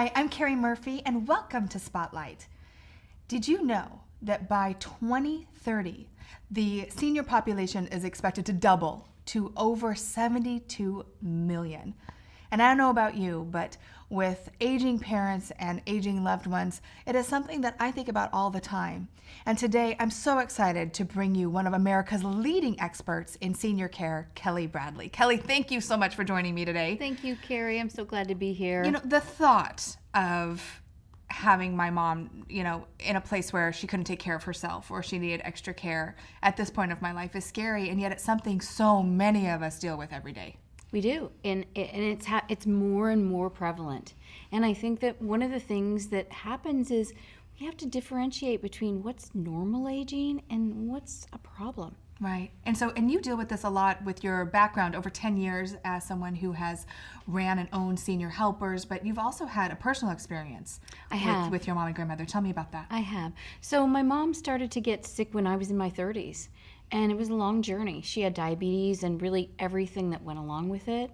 Hi, I'm Keri Murphy, and welcome to Spotlight. Did you know that by 2030, the senior population is expected to double to over 72 million? And I don't know about you, but with aging parents and aging loved ones, it is something that I think about all the time. And today, I'm so excited to bring you one of America's leading experts in senior care, Kelly Bradley. Kelly, thank you so much for joining me today. Thank you, Keri. I'm so glad to be here. You know, the thought of having my mom, in a place where she couldn't take care of herself or she needed extra care at this point of my life is scary, and yet it's something so many of us deal with every day. We do, and it's more and more prevalent. And I think that one of the things that happens is we have to differentiate between what's normal aging and what's a problem. Right. And you deal with this a lot with your background over 10 years as someone who has ran and owned senior helpers, but you've also had a personal experience with your mom and grandmother. Tell me about that. I have. So my mom started to get sick when I was in my 30s, and it was a long journey. She had diabetes and really everything that went along with it.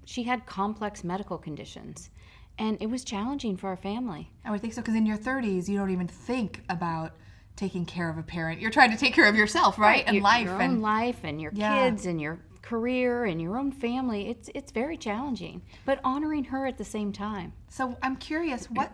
She had complex medical conditions, and it was challenging for our family. I would think so, because in your 30s, you don't even think about taking care of a parent. You're trying to take care of yourself, right? And life. Your own life and your kids and your career and your own family. It's very challenging, but honoring her at the same time. So I'm curious, what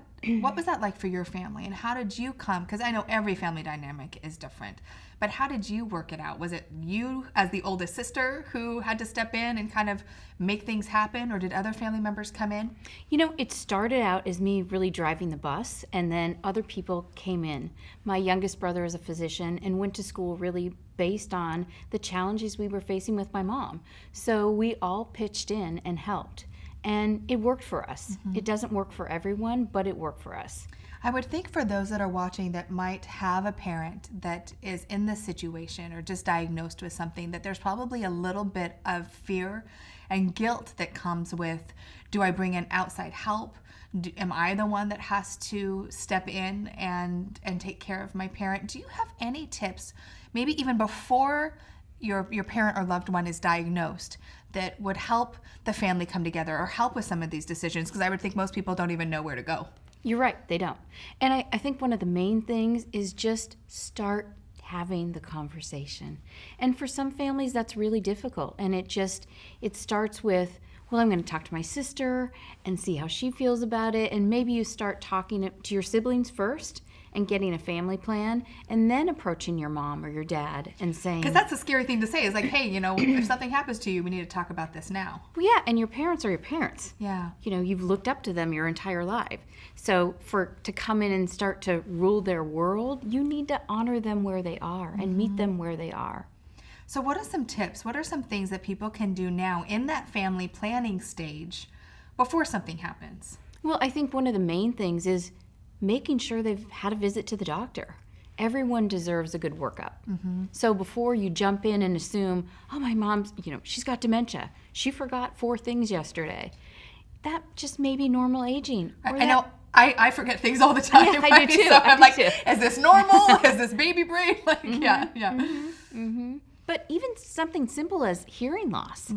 was that like for your family, and how did you come? Because I know every family dynamic is different, but how did you work it out? Was it you as the oldest sister who had to step in and kind of make things happen, or did other family members come in? It started out as me really driving the bus, and then other people came in. My youngest brother is a physician and went to school really based on the challenges we were facing with my mom. So we all pitched in and helped. And it worked for us. Mm-hmm. It doesn't work for everyone, but it worked for us. I would think for those that are watching that might have a parent that is in this situation or just diagnosed with something, that there's probably a little bit of fear and guilt that comes with, do I bring in outside help? Am I the one that has to step in and take care of my parent? Do you have any tips, maybe even before your parent or loved one is diagnosed, that would help the family come together or help with some of these decisions? Because I would think most people don't even know where to go. You're right, they don't. And I think one of the main things is just start having the conversation. And for some families, that's really difficult. And it starts with, well, I'm going to talk to my sister and see how she feels about it. And maybe you start talking to your siblings first and getting a family plan, and then approaching your mom or your dad and saying... Because that's a scary thing to say, is like, hey, if something happens to you, we need to talk about this now. Well, yeah, and your parents are your parents. Yeah. You've looked up to them your entire life. So to come in and start to rule their world, you need to honor them where they are and meet them where they are. So what are some tips? What are some things that people can do now in that family planning stage before something happens? Well, I think one of the main things is making sure they've had a visit to the doctor. Everyone deserves a good workup. Mm-hmm. So before you jump in and assume, oh, my mom's, she's got dementia. She forgot 4 things yesterday. That just may be normal aging. I know. I forget things all the time. Yeah, I do too. So I'm like, is this normal? Is this baby brain? Like, mm-hmm. Yeah. Mm-hmm. Mm-hmm. But even something simple as hearing loss,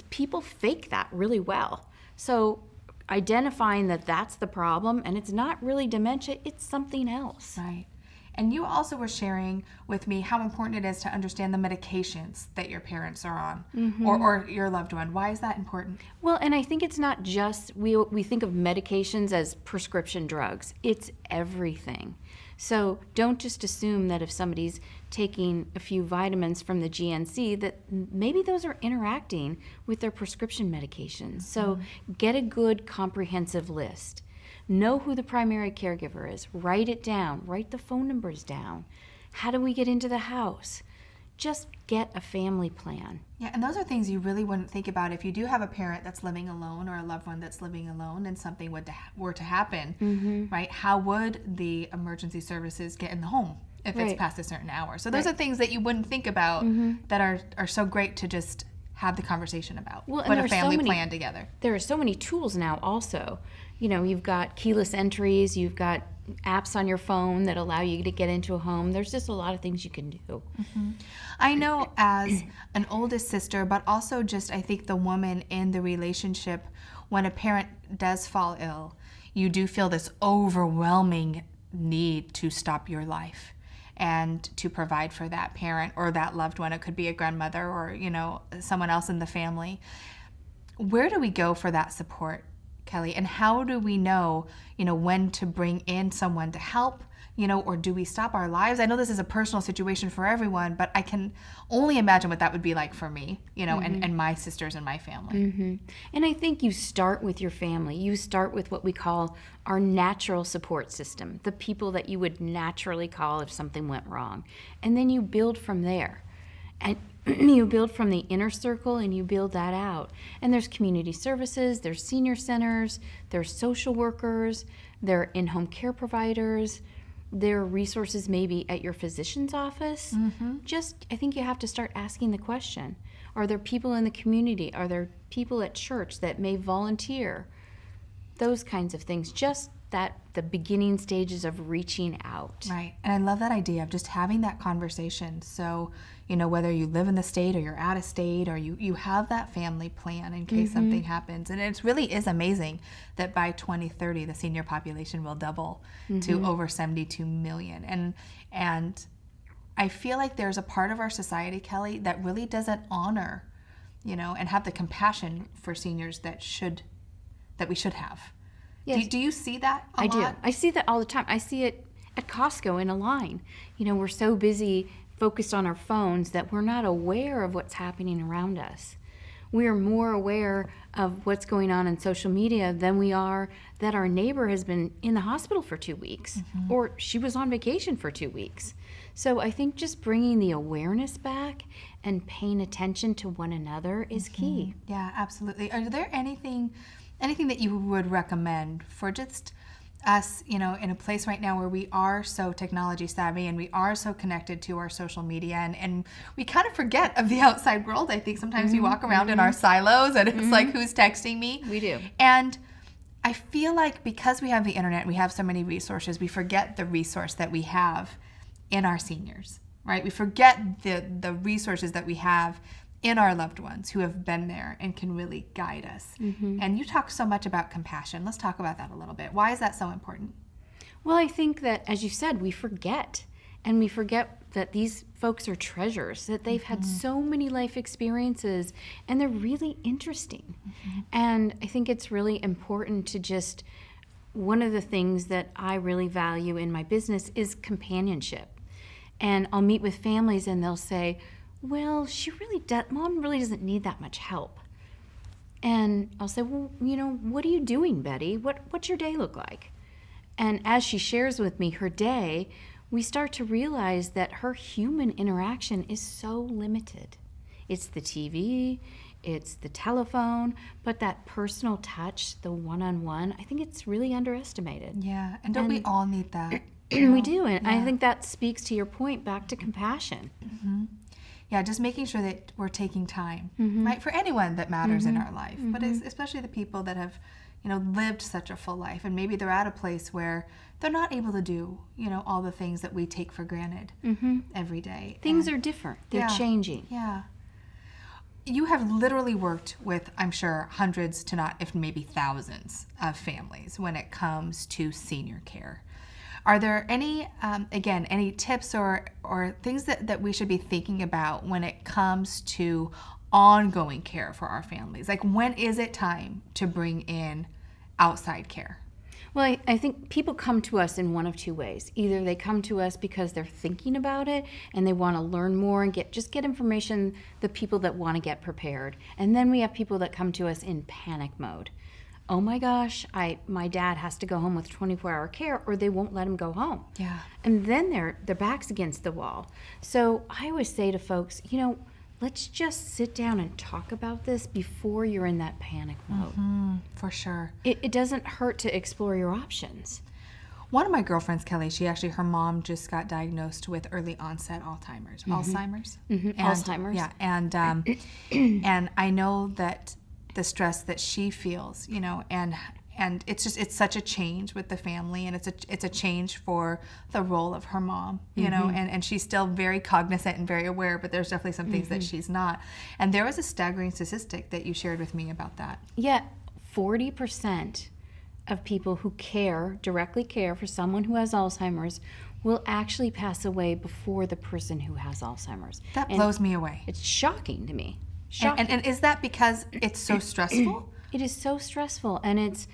people fake that really well. So identifying that that's the problem and it's not really dementia, it's something else. Right. And you also were sharing with me how important it is to understand the medications that your parents are on, mm-hmm. or your loved one. Why is that important? Well, and I think it's not just, we think of medications as prescription drugs. It's everything. So don't just assume that if somebody's taking a few vitamins from the GNC that maybe those are interacting with their prescription medications. Mm-hmm. So get a good comprehensive list. Know who the primary caregiver is. Write it down. Write the phone numbers down. How do we get into the house? Just get a family plan. Yeah, and those are things you really wouldn't think about if you do have a parent that's living alone or a loved one that's living alone and something were to happen, mm-hmm. right? How would the emergency services get in the home if it's past a certain hour? So those are things that you wouldn't think about, mm-hmm. that are so great to just have the conversation about. Well, put a family plan together. There are so many tools now also. You've got keyless entries, you've got apps on your phone that allow you to get into a home. There's just a lot of things you can do. I know as an oldest sister, but also just I think the woman in the relationship, when a parent does fall ill, you do feel this overwhelming need to stop your life and to provide for that parent or that loved one. It could be a grandmother or, someone else in the family. Where do we go for that support, Kelly? And how do we know, when to bring in someone to help, or do we stop our lives? I know this is a personal situation for everyone, but I can only imagine what that would be like for me, and my sisters and my family. And I think you start with your family. You start with what we call our natural support system, the people that you would naturally call if something went wrong. And then you build from there. And you build from the inner circle and you build that out. And there's community services, there's senior centers, there's social workers, there are in-home care providers, there are resources maybe at your physician's office. I think you have to start asking the question, are there people in the community? Are there people at church that may volunteer? Those kinds of things, just the beginning stages of reaching out. Right. And I love that idea of just having that conversation. So, whether you live in the state or you're out of state or you have that family plan in case something happens. And it really is amazing that by 2030, the senior population will double to over 72 million. And I feel like there's a part of our society, Kelly, that really doesn't honor, and have the compassion for seniors that we should have. Yes. Do you see that a lot? do. I see that all the time. I see it at Costco in a line. We're so busy focused on our phones that we're not aware of what's happening around us. We are more aware of what's going on in social media than we are that our neighbor has been in the hospital for 2 weeks or she was on vacation for 2 weeks. So I think just bringing the awareness back and paying attention to one another is key. Yeah, absolutely. Are there anything that you would recommend for just us, in a place right now where we are so technology savvy and we are so connected to our social media and we kind of forget of the outside world? I think sometimes we walk around in our silos and it's like, who's texting me? We do. And I feel like because we have the internet, we have so many resources, we forget the resource that we have in our seniors, right? We forget the resources that we have in our loved ones who have been there and can really guide us. And you talk so much about compassion. Let's talk about that a little bit. Why is that so important? Well, I think that, as you said, we forget. And we forget that these folks are treasures, that they've had so many life experiences, and they're really interesting. And I think it's really important to just, one of the things that I really value in my business is companionship. And I'll meet with families and they'll say, well, Mom really doesn't need that much help. And I'll say, well, what are you doing, Betty? What's your day look like? And as she shares with me her day, we start to realize that her human interaction is so limited. It's the TV, it's the telephone, but that personal touch, the one-on-one, I think it's really underestimated. Yeah, and don't we all need that? We do, and I think that speaks to your point, back to compassion. Yeah, just making sure that we're taking time, right, for anyone that matters in our life, but especially the people that have, lived such a full life, and maybe they're at a place where they're not able to do, all the things that we take for granted every day. Things are different. They're changing. Yeah. You have literally worked with, I'm sure, hundreds to not, if maybe thousands of families when it comes to senior care. Are there any, any tips or things that we should be thinking about when it comes to ongoing care for our families? Like, when is it time to bring in outside care? Well, I think people come to us in one of two ways. Either they come to us because they're thinking about it and they want to learn more and get information, the people that want to get prepared. And then we have people that come to us in panic mode. Oh my gosh, my dad has to go home with 24-hour care or they won't let him go home. Yeah. And then their back's against the wall. So I always say to folks, let's just sit down and talk about this before you're in that panic mode. For sure. It doesn't hurt to explore your options. One of my girlfriends, Kelly, her mom just got diagnosed with early onset Alzheimer's. Alzheimer's. Yeah, and I know that the stress that she feels, and it's such a change with the family, and it's a change for the role of her mom, you know, and she's still very cognizant and very aware, but there's definitely some things that she's not. And there was a staggering statistic that you shared with me about that. Yeah, 40% of people who directly care for someone who has Alzheimer's will actually pass away before the person who has Alzheimer's. That blows me away. It's shocking to me. Shocking. And is that because it's so stressful? It is so stressful, and it's,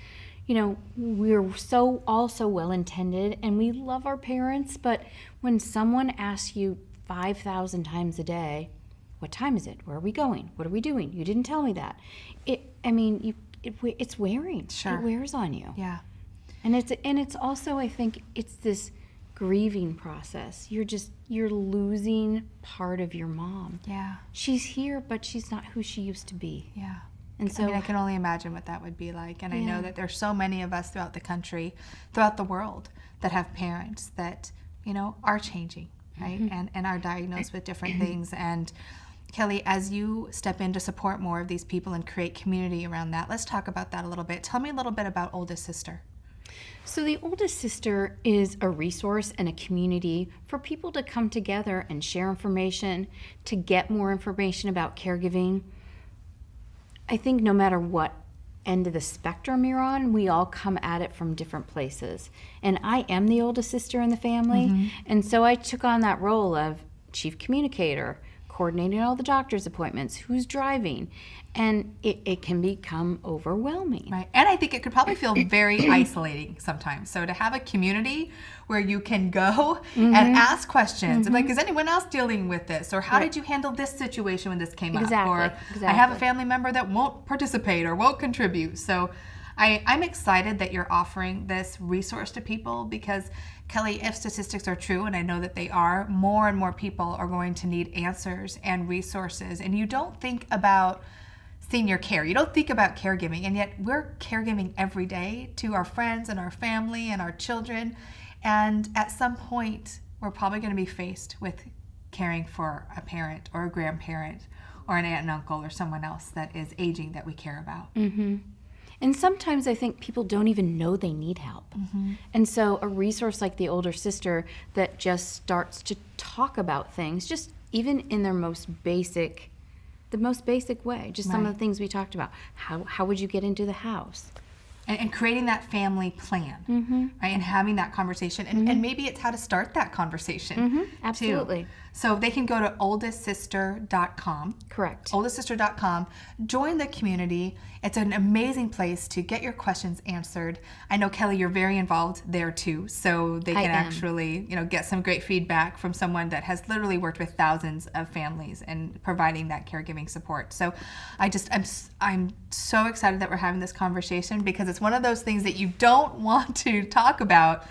you know, we're all so well-intended, and we love our parents, but when someone asks you 5,000 times a day, what time is it? Where are we going? What are we doing? You didn't tell me that. It's wearing. Sure. It wears on you. Yeah. And it's also, I think, it's this grieving process. You're losing part of your mom. Yeah. She's here, but she's not who she used to be. Yeah. And so I can only imagine what that would be like. And I know Yeah. that there's so many of us throughout the country, throughout the world, that have parents that, you know, are changing, right? And are diagnosed with different things. And Kelly, as you step in to support more of these people and create community around that, let's talk about that a little bit. Tell me a little bit about Oldest Sister. So the Oldest Sister is a resource and a community for people to come together and share information, to get more information about caregiving. I think no matter what end of the spectrum you're on, we all come at it from different places. And I am the oldest sister in the family, and so I took on that role of chief communicator, coordinating all the doctor's appointments, who's driving, and it can become overwhelming. Right. And I think it could probably feel very isolating sometimes. So to have a community where you can go and ask questions, and like, is anyone else dealing with this? Or how did you handle this situation when this came up? Or I have a family member that won't participate or won't contribute. So I'm excited that you're offering this resource to people because, Kelly, if statistics are true, and I know that they are, more and more people are going to need answers and resources. And you don't think about senior care. You don't think about caregiving, and yet we're caregiving every day to our friends and our family and our children. And at some point, we're probably going to be faced with caring for a parent or a grandparent or an aunt and uncle or someone else that is aging that we care about. And sometimes I think people don't even know they need help. And so a resource like the Older Sister that just starts to talk about things, just even in their most basic way, just some of the things we talked about. How would you get into the house? And creating that family plan, right? And having that conversation. And maybe it's how to start that conversation. Absolutely. Too. So they can go to oldestsister.com. Correct. Oldestsister.com. Join the community. It's an amazing place to get your questions answered. I know, Kelly, you're very involved there too. So they can actually, you know, get some great feedback from someone that has literally worked with thousands of families and providing that caregiving support. So I'm so excited that we're having this conversation because it's one of those things that you don't want to talk about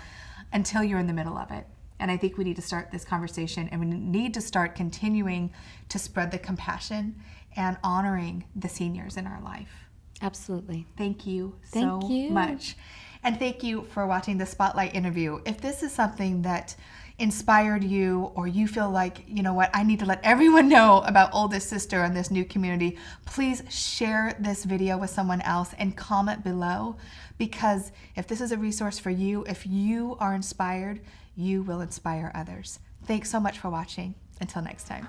until you're in the middle of it. And I think we need to start this conversation, and we need to start continuing to spread the compassion and honoring the seniors in our life. Absolutely. Thank you so much. And thank you for watching the Spotlight interview. If this is something that inspired you, or you feel like, you know what, I need to let everyone know about Oldest Sister and this new community, please share this video with someone else and comment below, because if this is a resource for you, if you are inspired, you will inspire others. Thanks so much for watching. Until next time.